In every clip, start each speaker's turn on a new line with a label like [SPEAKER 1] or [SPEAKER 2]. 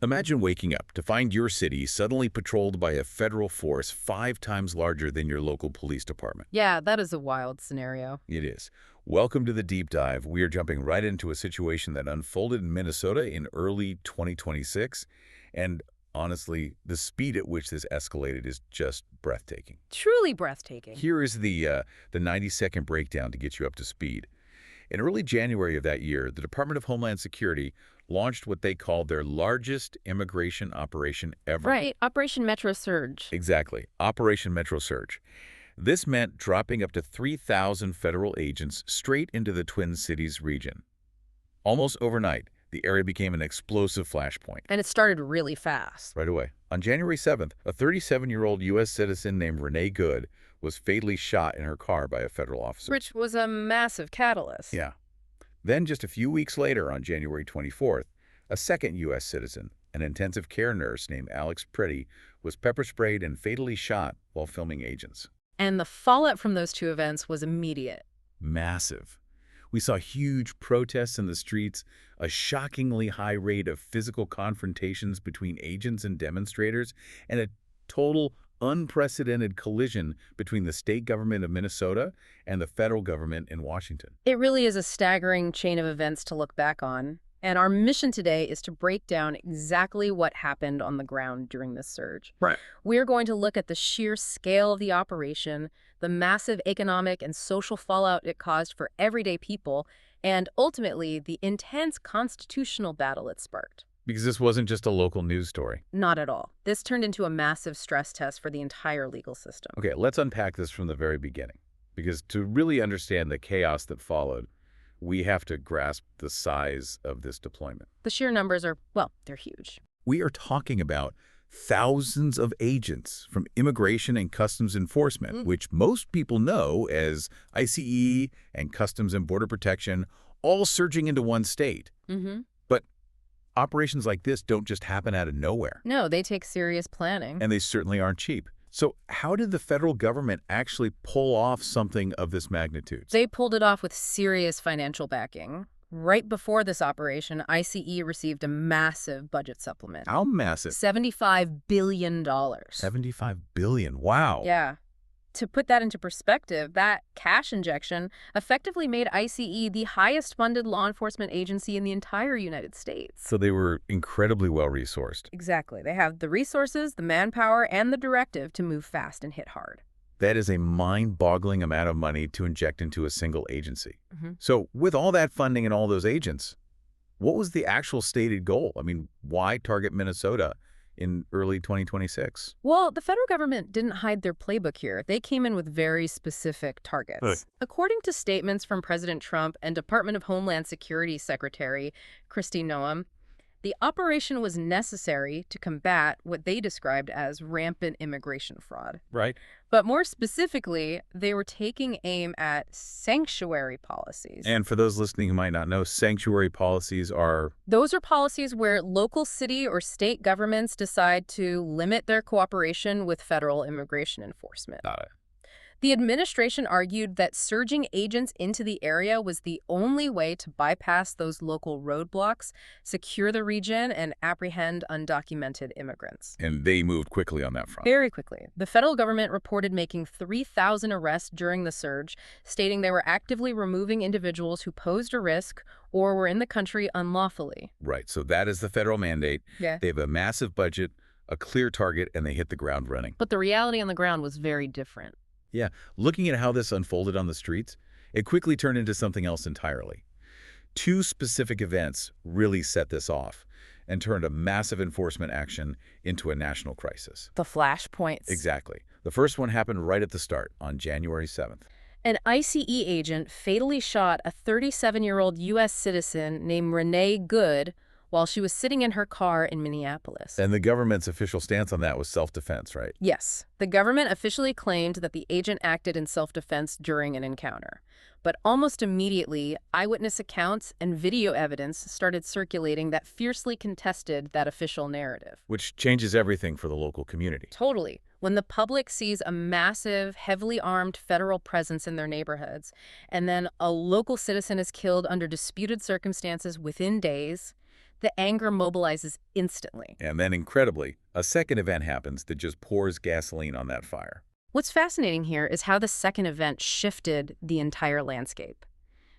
[SPEAKER 1] Imagine waking up to find your city suddenly patrolled by a federal force 5 times larger than your local police department.
[SPEAKER 2] Yeah, that is a wild scenario.
[SPEAKER 1] It is. Welcome to the deep dive. We are jumping right into a situation that unfolded in Minnesota in early 2026. And honestly, the speed at which this escalated is just breathtaking.
[SPEAKER 2] Truly breathtaking.
[SPEAKER 1] Here is the 90-second breakdown to get you up to speed. In early January of that year, the Department of Homeland Security launched what they called their largest immigration operation ever.
[SPEAKER 2] Right, Operation Metro Surge.
[SPEAKER 1] Exactly, Operation Metro Surge. This meant dropping up to 3,000 federal agents straight into the Twin Cities region. Almost overnight, the area became an explosive flashpoint.
[SPEAKER 2] And it started really fast.
[SPEAKER 1] Right away. On January 7th, a 37-year-old U.S. citizen named Renee Good was fatally shot in her car by a federal officer.
[SPEAKER 2] Which was a massive catalyst.
[SPEAKER 1] Yeah. Then, just a few weeks later, on January 24th, a second U.S. citizen, an intensive care nurse named Alex Pretty, was pepper sprayed and fatally shot while filming agents.
[SPEAKER 2] And the fallout from those two events was immediate.
[SPEAKER 1] Massive. We saw huge protests in the streets, a shockingly high rate of physical confrontations between agents and demonstrators, and a total unprecedented collision between the state government of Minnesota and the federal government in Washington.
[SPEAKER 2] It really is a staggering chain of events to look back on. And our mission today is to break down exactly what happened on the ground during this surge.
[SPEAKER 1] Right.
[SPEAKER 2] We're going to look at the sheer scale of the operation, the massive economic and social fallout it caused for everyday people, and ultimately the intense constitutional battle it sparked.
[SPEAKER 1] Because this wasn't just a local news story.
[SPEAKER 2] Not at all. This turned into a massive stress test for the entire legal system.
[SPEAKER 1] Okay, let's unpack this from the very beginning. Because to really understand the chaos that followed, we have to grasp the size of this deployment.
[SPEAKER 2] The sheer numbers are, well, they're huge.
[SPEAKER 1] We are talking about thousands of agents from Immigration and Customs Enforcement, which most people know as ICE and Customs and Border Protection, all surging into one state. But operations like this don't just happen out of nowhere.
[SPEAKER 2] No, they take serious planning.
[SPEAKER 1] And they certainly aren't cheap. So how did the federal government actually pull off something of this magnitude?
[SPEAKER 2] They pulled it off with serious financial backing. Right before this operation, ICE received a massive budget supplement.
[SPEAKER 1] How massive?
[SPEAKER 2] $75 billion.
[SPEAKER 1] $75 billion. Wow.
[SPEAKER 2] Yeah. To put that into perspective, that cash injection effectively made ICE the highest-funded law enforcement agency in the entire United States.
[SPEAKER 1] So they were incredibly well-resourced.
[SPEAKER 2] Exactly. They have the resources, the manpower, and the directive to move fast and hit hard.
[SPEAKER 1] That is a mind-boggling amount of money to inject into a single agency. So with all that funding and all those agents, what was the actual stated goal? I mean, why target Minnesota in early 2026?
[SPEAKER 2] Well, the federal government didn't hide their playbook here. They came in with very specific targets.
[SPEAKER 1] Really?
[SPEAKER 2] According to statements from President Trump and Department of Homeland Security Secretary Kristi Noem, the operation was necessary to combat what they described as rampant immigration fraud.
[SPEAKER 1] Right.
[SPEAKER 2] But more specifically, they were taking aim at sanctuary policies.
[SPEAKER 1] And for those listening who might not know, sanctuary policies are...
[SPEAKER 2] Those are policies where local city or state governments decide to limit their cooperation with federal immigration enforcement.
[SPEAKER 1] Got it.
[SPEAKER 2] The administration argued that surging agents into the area was the only way to bypass those local roadblocks, secure the region, and apprehend undocumented immigrants.
[SPEAKER 1] And they moved quickly on that front.
[SPEAKER 2] Very quickly. The federal government reported making 3,000 arrests during the surge, stating they were actively removing individuals who posed a risk or were in the country unlawfully.
[SPEAKER 1] Right. So that is the federal mandate.
[SPEAKER 2] Yeah.
[SPEAKER 1] They have a massive budget, a clear target, and they hit the ground running.
[SPEAKER 2] But the reality on the ground was very different.
[SPEAKER 1] Yeah, looking at how this unfolded on the streets, it quickly turned into something else entirely. Two specific events really set this off and turned a massive enforcement action into a national crisis.
[SPEAKER 2] The flashpoints.
[SPEAKER 1] Exactly. The first one happened right at the start, on January 7th.
[SPEAKER 2] An ICE agent fatally shot a 37-year-old U.S. citizen named Renee Good while she was sitting in her car in Minneapolis.
[SPEAKER 1] And the government's official stance on that was self-defense, right?
[SPEAKER 2] Yes. The government officially claimed that the agent acted in self-defense during an encounter. But almost immediately, eyewitness accounts and video evidence started circulating that fiercely contested that official narrative.
[SPEAKER 1] Which changes everything for the local community.
[SPEAKER 2] Totally. When the public sees a massive, heavily armed federal presence in their neighborhoods, and then a local citizen is killed under disputed circumstances within days, The anger mobilizes instantly.
[SPEAKER 1] And then, incredibly, a second event happens that just pours gasoline on that fire.
[SPEAKER 2] What's fascinating here is how the second event shifted the entire landscape.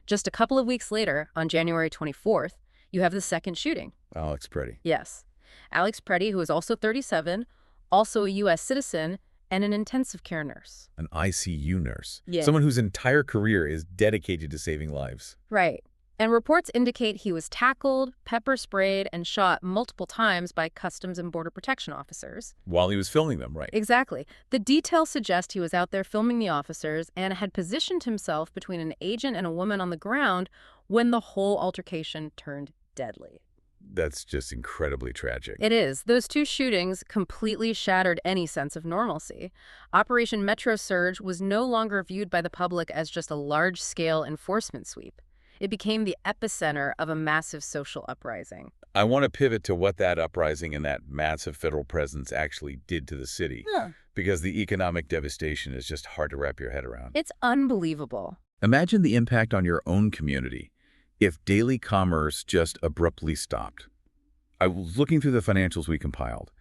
[SPEAKER 2] Just a couple of weeks later, on January 24th, you have the second shooting.
[SPEAKER 1] Alex Preddy.
[SPEAKER 2] Yes. Alex Preddy, who is also 37, also a U.S. citizen, and an intensive care nurse.
[SPEAKER 1] An ICU nurse.
[SPEAKER 2] Yeah.
[SPEAKER 1] Someone whose entire career is dedicated to saving lives.
[SPEAKER 2] Right. And reports indicate he was tackled, pepper sprayed, and shot multiple times by Customs and Border Protection officers.
[SPEAKER 1] While he was filming them, right?
[SPEAKER 2] Exactly. The details suggest he was out there filming the officers and had positioned himself between an agent and a woman on the ground when the whole altercation turned deadly.
[SPEAKER 1] That's just incredibly tragic.
[SPEAKER 2] It is. Those two shootings completely shattered any sense of normalcy. Operation Metro Surge was no longer viewed by the public as just a large-scale enforcement sweep. It became the epicenter of a massive social uprising.
[SPEAKER 1] I want to pivot to what that uprising and that massive federal presence actually did to the city.
[SPEAKER 2] Yeah.
[SPEAKER 1] Because the economic devastation is just hard to wrap your head around.
[SPEAKER 2] It's unbelievable.
[SPEAKER 1] Imagine the impact on your own community if daily commerce just abruptly stopped. I was looking through the financials we compiled,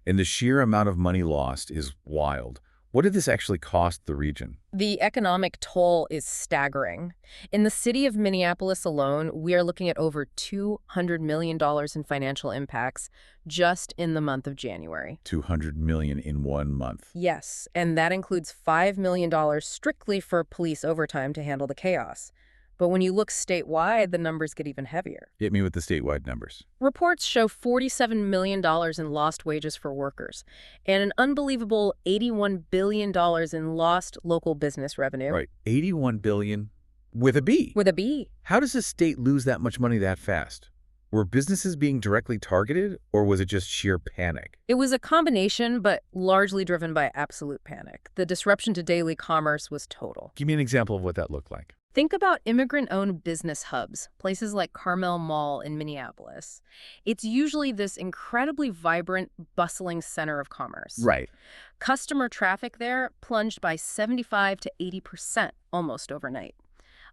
[SPEAKER 1] and the sheer amount of money lost is wild. What did this actually cost the region?
[SPEAKER 2] The economic toll is staggering. In the city of Minneapolis alone, we are looking at over $200 million in financial impacts just in the month of January.
[SPEAKER 1] $200 million in 1 month.
[SPEAKER 2] Yes, and that includes $5 million strictly for police overtime to handle the chaos. But when you look statewide, the numbers get even heavier.
[SPEAKER 1] Hit me with the statewide numbers.
[SPEAKER 2] Reports show $47 million in lost wages for workers and an unbelievable $81 billion in lost local business revenue.
[SPEAKER 1] Right, $81 billion with a B.
[SPEAKER 2] With a B.
[SPEAKER 1] How does a state lose that much money that fast? Were businesses being directly targeted, or was it just sheer panic?
[SPEAKER 2] It was a combination, but largely driven by absolute panic. The disruption to daily commerce was total.
[SPEAKER 1] Give me an example of what that looked like.
[SPEAKER 2] Think about immigrant-owned business hubs, places like Carmel Mall in Minneapolis. It's usually this incredibly vibrant, bustling center of commerce.
[SPEAKER 1] Right.
[SPEAKER 2] Customer traffic there plunged by 75 to 80% almost overnight.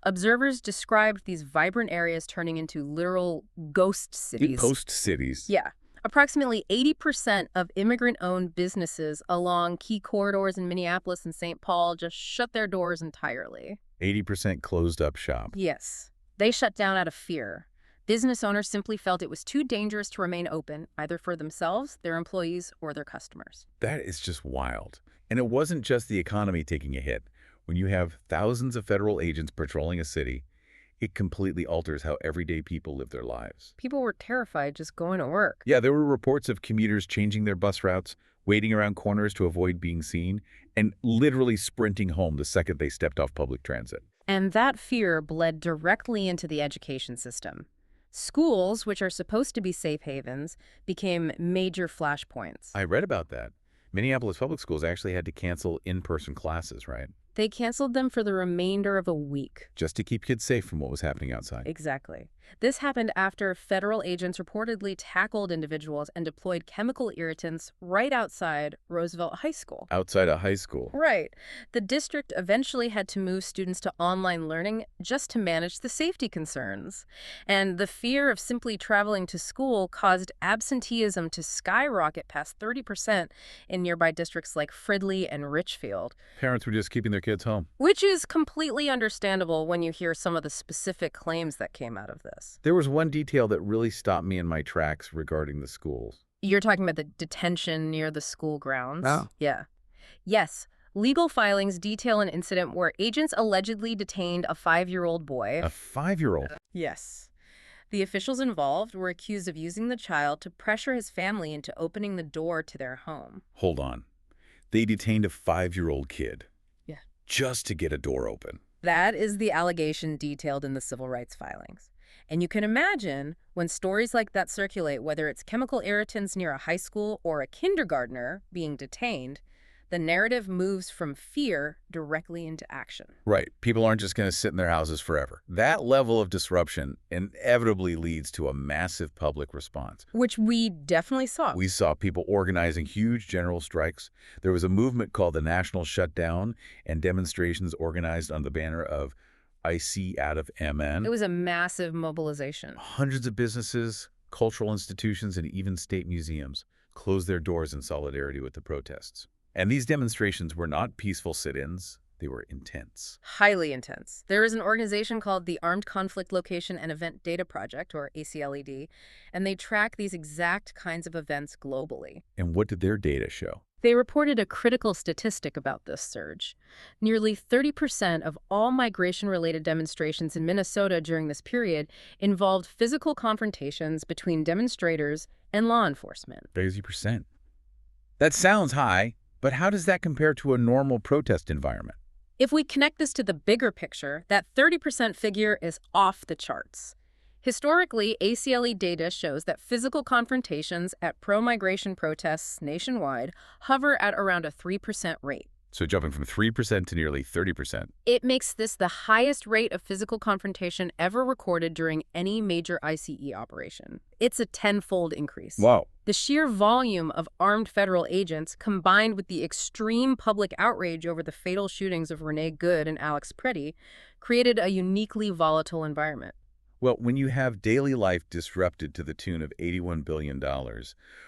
[SPEAKER 2] Observers described these vibrant areas turning into literal ghost cities.
[SPEAKER 1] Ghost cities.
[SPEAKER 2] Yeah. Approximately 80% of immigrant-owned businesses along key corridors in Minneapolis and St. Paul just shut their doors entirely.
[SPEAKER 1] 80% closed up shop.
[SPEAKER 2] Yes. They shut down out of fear. Business owners simply felt it was too dangerous to remain open, either for themselves, their employees, or their customers.
[SPEAKER 1] That is just wild. And it wasn't just the economy taking a hit. When you have thousands of federal agents patrolling a city, it completely alters how everyday people live their lives.
[SPEAKER 2] People were terrified just going to work.
[SPEAKER 1] Yeah, there were reports of commuters changing their bus routes, waiting around corners to avoid being seen, and literally sprinting home the second they stepped off public transit.
[SPEAKER 2] And that fear bled directly into the education system. Schools, which are supposed to be safe havens, became major flashpoints.
[SPEAKER 1] I read about that. Minneapolis public schools actually had to cancel in-person classes, right?
[SPEAKER 2] They canceled them for the remainder of a week.
[SPEAKER 1] Just to keep kids safe from what was happening outside.
[SPEAKER 2] Exactly. This happened after federal agents reportedly tackled individuals and deployed chemical irritants right outside Roosevelt High School.
[SPEAKER 1] Outside a high school.
[SPEAKER 2] Right. The district eventually had to move students to online learning just to manage the safety concerns. And the fear of simply traveling to school caused absenteeism to skyrocket past 30% in nearby districts like Fridley and Richfield.
[SPEAKER 1] Parents were just keeping their kids home.
[SPEAKER 2] Which is completely understandable when you hear some of the specific claims that came out of this.
[SPEAKER 1] There was one detail that really stopped me in my tracks regarding the schools.
[SPEAKER 2] You're talking about the detention near the school grounds?
[SPEAKER 1] Oh.
[SPEAKER 2] Yeah. Yes. Legal filings detail an incident where agents allegedly detained a 5-year-old boy.
[SPEAKER 1] A 5-year-old?
[SPEAKER 2] Yes. The officials involved were accused of using the child to pressure his family into opening the door to their home.
[SPEAKER 1] Hold on. They detained a 5-year-old kid.
[SPEAKER 2] Yeah.
[SPEAKER 1] Just to get a door open.
[SPEAKER 2] That is the allegation detailed in the civil rights filings. And you can imagine when stories like that circulate, whether it's chemical irritants near a high school or a kindergartner being detained, the narrative moves from fear directly into action.
[SPEAKER 1] Right. People aren't just going to sit in their houses forever. That level of disruption inevitably leads to a massive public response.
[SPEAKER 2] Which we definitely saw.
[SPEAKER 1] We saw people organizing huge general strikes. There was a movement called the National Shutdown and demonstrations organized on the banner of I see out of MN.
[SPEAKER 2] It was a massive mobilization.
[SPEAKER 1] Hundreds of businesses, cultural institutions, and even state museums closed their doors in solidarity with the protests. And these demonstrations were not peaceful sit-ins. They were intense.
[SPEAKER 2] Highly intense. There is an organization called the Armed Conflict Location and Event Data Project, or ACLED, and they track these exact kinds of events globally.
[SPEAKER 1] And what did their data show?
[SPEAKER 2] They reported a critical statistic about this surge. Nearly 30% of all migration-related demonstrations in Minnesota during this period involved physical confrontations between demonstrators and law enforcement.
[SPEAKER 1] 30%. That sounds high, but how does that compare to a normal protest environment?
[SPEAKER 2] If we connect this to the bigger picture, that 30% figure is off the charts. Historically, ACLE data shows that physical confrontations at pro-migration protests nationwide hover at around a 3% rate.
[SPEAKER 1] So jumping from 3% to nearly 30%.
[SPEAKER 2] It makes this the highest rate of physical confrontation ever recorded during any major ICE operation. It's a tenfold increase.
[SPEAKER 1] Wow.
[SPEAKER 2] The sheer volume of armed federal agents, combined with the extreme public outrage over the fatal shootings of Renee Good and Alex Pretty, created a uniquely volatile environment.
[SPEAKER 1] Well, when you have daily life disrupted to the tune of $81 billion,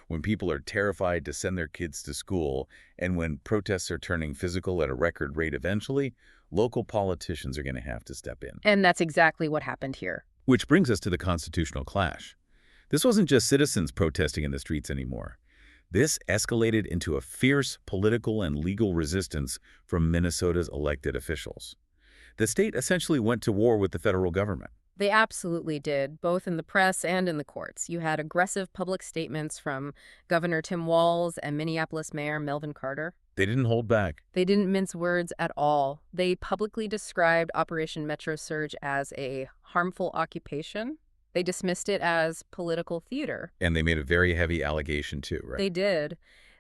[SPEAKER 1] when people are terrified to send their kids to school, and when protests are turning physical at a record rate eventually, local politicians are going to have to step in.
[SPEAKER 2] And that's exactly what happened here.
[SPEAKER 1] Which brings us to the constitutional clash. This wasn't just citizens protesting in the streets anymore. This escalated into a fierce political and legal resistance from Minnesota's elected officials. The state essentially went to war with the federal government.
[SPEAKER 2] They absolutely did, both in the press and in the courts. You had aggressive public statements from Governor Tim Walz and Minneapolis Mayor Melvin Carter.
[SPEAKER 1] They didn't hold back.
[SPEAKER 2] They didn't mince words at all. They publicly described Operation Metro Surge as a harmful occupation. They dismissed it as political theater.
[SPEAKER 1] And they made a very heavy allegation too, right?
[SPEAKER 2] They did.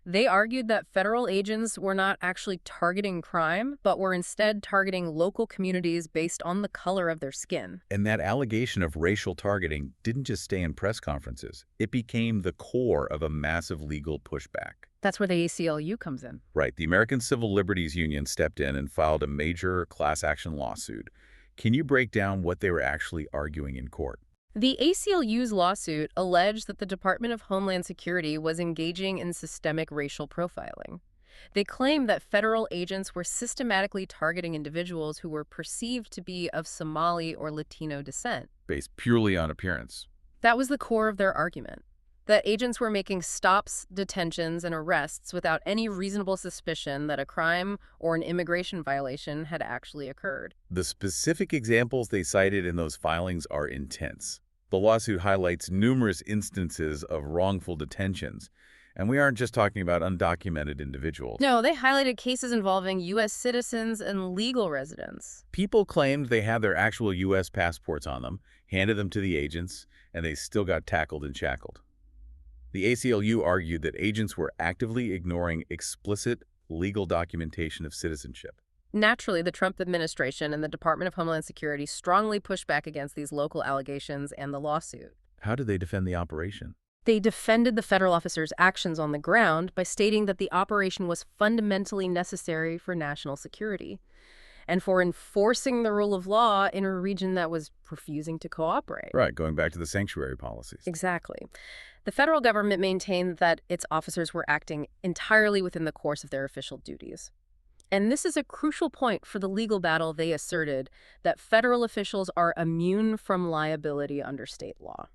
[SPEAKER 2] They argued that federal agents were not actually targeting crime, but were instead targeting local communities based on the color of their skin.
[SPEAKER 1] And that allegation of racial targeting didn't just stay in press conferences. It became the core of a massive legal pushback.
[SPEAKER 2] That's where the ACLU comes in.
[SPEAKER 1] Right. The American Civil Liberties Union stepped in and filed a major class action lawsuit. Can you break down what they were actually arguing in court?
[SPEAKER 2] The ACLU's lawsuit alleged that the Department of Homeland Security was engaging in systemic racial profiling. They claimed that federal agents were systematically targeting individuals who were perceived to be of Somali or Latino descent.
[SPEAKER 1] Based purely on appearance.
[SPEAKER 2] That was the core of their argument, that agents were making stops, detentions, and arrests without any reasonable suspicion that a crime or an immigration violation had actually occurred.
[SPEAKER 1] The specific examples they cited in those filings are intense. The lawsuit highlights numerous instances of wrongful detentions, and we aren't just talking about undocumented individuals.
[SPEAKER 2] No, they highlighted cases involving U.S. citizens and legal residents.
[SPEAKER 1] People claimed they had their actual U.S. passports on them, handed them to the agents, and they still got tackled and shackled. The ACLU argued that agents were actively ignoring explicit legal documentation of citizenship.
[SPEAKER 2] Naturally, the Trump administration and the Department of Homeland Security strongly pushed back against these local allegations and the lawsuit.
[SPEAKER 1] How did they defend the operation?
[SPEAKER 2] They defended the federal officers' actions on the ground by stating that the operation was fundamentally necessary for national security and for enforcing the rule of law in a region that was refusing to cooperate.
[SPEAKER 1] Right, going back to the sanctuary policies.
[SPEAKER 2] Exactly. The federal government maintained that its officers were acting entirely within the course of their official duties. And this is a crucial point for the legal battle they asserted, that federal officials are immune from liability under state law.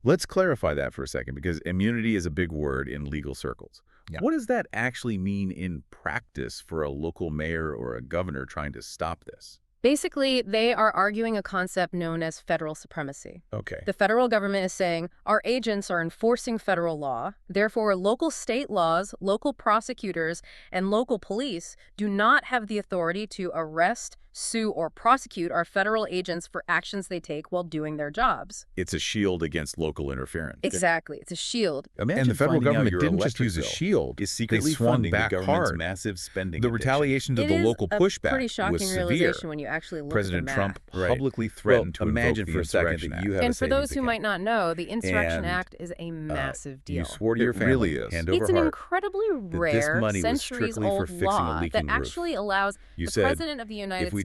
[SPEAKER 1] Let's clarify that for a second, because immunity is a big word in legal circles. Yeah. What does that actually mean in practice for a local mayor or a governor trying to stop this?
[SPEAKER 2] Basically, they are arguing a concept known as federal supremacy.
[SPEAKER 1] Okay.
[SPEAKER 2] The federal government is saying, our agents are enforcing federal law, therefore local state laws, local prosecutors, and local police do not have the authority to arrest, sue, or prosecute our federal agents for actions they take while doing their jobs.
[SPEAKER 1] It's a shield against local interference.
[SPEAKER 2] Exactly. It's a shield.
[SPEAKER 1] Imagine and the federal government didn't just use a shield. Is secretly funding the government's massive spending. The retaliation to the local pushback was severe.
[SPEAKER 2] When you actually look
[SPEAKER 1] President
[SPEAKER 2] at the math.
[SPEAKER 1] Trump publicly threatened to
[SPEAKER 3] imagine
[SPEAKER 1] invoke
[SPEAKER 3] for a second that you have
[SPEAKER 2] And
[SPEAKER 3] a
[SPEAKER 2] for those
[SPEAKER 3] savings
[SPEAKER 2] who
[SPEAKER 3] account.
[SPEAKER 2] might not know, the Insurrection
[SPEAKER 1] And,
[SPEAKER 2] Act is a massive deal.
[SPEAKER 1] You swore to your family,
[SPEAKER 3] really is.
[SPEAKER 1] hand over
[SPEAKER 2] It's an
[SPEAKER 1] heart,
[SPEAKER 2] incredibly
[SPEAKER 1] this
[SPEAKER 2] rare,
[SPEAKER 1] money was strictly for
[SPEAKER 2] centuries-old
[SPEAKER 1] fixing a
[SPEAKER 2] law
[SPEAKER 1] leaking
[SPEAKER 2] that
[SPEAKER 1] roof.
[SPEAKER 2] actually allows
[SPEAKER 1] You
[SPEAKER 2] the
[SPEAKER 1] said,
[SPEAKER 2] President of the United
[SPEAKER 1] if we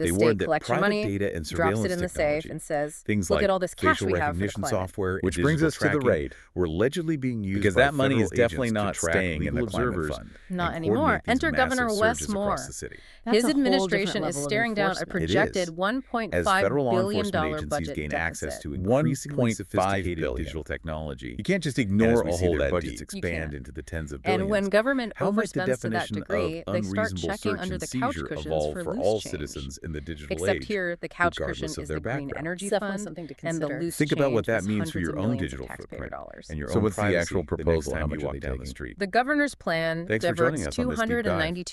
[SPEAKER 2] The
[SPEAKER 1] They
[SPEAKER 2] state
[SPEAKER 1] warned that
[SPEAKER 2] collects your
[SPEAKER 1] private
[SPEAKER 2] money,
[SPEAKER 1] data and
[SPEAKER 2] drops
[SPEAKER 1] surveillance
[SPEAKER 2] it in the
[SPEAKER 1] technology,
[SPEAKER 2] safe, and says,
[SPEAKER 1] things
[SPEAKER 2] look
[SPEAKER 1] like
[SPEAKER 2] at all this cash
[SPEAKER 1] facial
[SPEAKER 2] we have for
[SPEAKER 1] recognition
[SPEAKER 2] deployment.
[SPEAKER 1] software, and
[SPEAKER 4] Which brings
[SPEAKER 1] digital
[SPEAKER 4] us to the
[SPEAKER 1] tracking
[SPEAKER 4] raid.
[SPEAKER 1] were allegedly being used
[SPEAKER 4] Because
[SPEAKER 1] by
[SPEAKER 4] that money is
[SPEAKER 1] federal
[SPEAKER 4] definitely
[SPEAKER 1] agents to
[SPEAKER 4] not
[SPEAKER 1] track
[SPEAKER 4] staying in
[SPEAKER 1] legal
[SPEAKER 4] the climate
[SPEAKER 1] observers
[SPEAKER 4] fund.
[SPEAKER 2] Not
[SPEAKER 1] and
[SPEAKER 2] anymore.
[SPEAKER 1] coordinate these
[SPEAKER 2] Enter Governor
[SPEAKER 1] massive
[SPEAKER 2] Wes
[SPEAKER 1] surges
[SPEAKER 2] Moore.
[SPEAKER 1] across the city.
[SPEAKER 2] His
[SPEAKER 3] That's a whole
[SPEAKER 2] administration
[SPEAKER 3] different
[SPEAKER 2] is
[SPEAKER 3] level of
[SPEAKER 2] staring down a
[SPEAKER 3] enforcement.
[SPEAKER 2] projected
[SPEAKER 1] As
[SPEAKER 2] $1.5
[SPEAKER 1] federal law
[SPEAKER 2] billion
[SPEAKER 1] enforcement agencies
[SPEAKER 2] budget
[SPEAKER 1] gain
[SPEAKER 2] deficit.
[SPEAKER 1] access to increasingly
[SPEAKER 4] 1.5
[SPEAKER 1] sophisticated
[SPEAKER 4] billion.
[SPEAKER 1] digital technology,
[SPEAKER 4] You can't just
[SPEAKER 1] and as
[SPEAKER 4] ignore
[SPEAKER 1] we
[SPEAKER 4] a
[SPEAKER 1] see
[SPEAKER 4] hole
[SPEAKER 1] their
[SPEAKER 4] that
[SPEAKER 1] budgets
[SPEAKER 4] deep.
[SPEAKER 1] expand into the tens of billions,
[SPEAKER 2] And when government
[SPEAKER 1] how might the
[SPEAKER 2] overspends to that
[SPEAKER 1] definition
[SPEAKER 2] degree,
[SPEAKER 1] of
[SPEAKER 2] they start
[SPEAKER 1] unreasonable
[SPEAKER 2] checking
[SPEAKER 1] search
[SPEAKER 2] under
[SPEAKER 1] and
[SPEAKER 2] the couch
[SPEAKER 1] seizure
[SPEAKER 2] cushions
[SPEAKER 1] evolve
[SPEAKER 2] for
[SPEAKER 1] for
[SPEAKER 2] loose
[SPEAKER 1] all
[SPEAKER 2] change.
[SPEAKER 1] citizens in the digital
[SPEAKER 2] Except
[SPEAKER 1] age,
[SPEAKER 2] here, the couch
[SPEAKER 1] regardless
[SPEAKER 2] cushion
[SPEAKER 1] of
[SPEAKER 2] is
[SPEAKER 1] their
[SPEAKER 2] the Green
[SPEAKER 1] background?
[SPEAKER 2] Energy
[SPEAKER 3] Definitely
[SPEAKER 2] Fund,
[SPEAKER 3] something to
[SPEAKER 2] and the
[SPEAKER 3] consider.
[SPEAKER 2] loose
[SPEAKER 1] Think about what
[SPEAKER 2] change
[SPEAKER 1] that
[SPEAKER 2] is
[SPEAKER 1] means for
[SPEAKER 2] hundreds
[SPEAKER 1] your
[SPEAKER 2] of
[SPEAKER 1] own
[SPEAKER 2] millions of
[SPEAKER 1] digital
[SPEAKER 2] taxpayer
[SPEAKER 1] footprint
[SPEAKER 2] dollars.
[SPEAKER 1] and your
[SPEAKER 4] So
[SPEAKER 1] own
[SPEAKER 4] what's the
[SPEAKER 1] privacy
[SPEAKER 4] actual
[SPEAKER 1] the next
[SPEAKER 4] proposal?
[SPEAKER 1] time
[SPEAKER 4] How
[SPEAKER 1] you
[SPEAKER 4] much are
[SPEAKER 1] walk
[SPEAKER 4] they
[SPEAKER 1] down the
[SPEAKER 4] taking?
[SPEAKER 1] street.
[SPEAKER 2] The governor's plan
[SPEAKER 1] Thanks for joining
[SPEAKER 2] diverts
[SPEAKER 1] us on this deep dive.
[SPEAKER 2] $292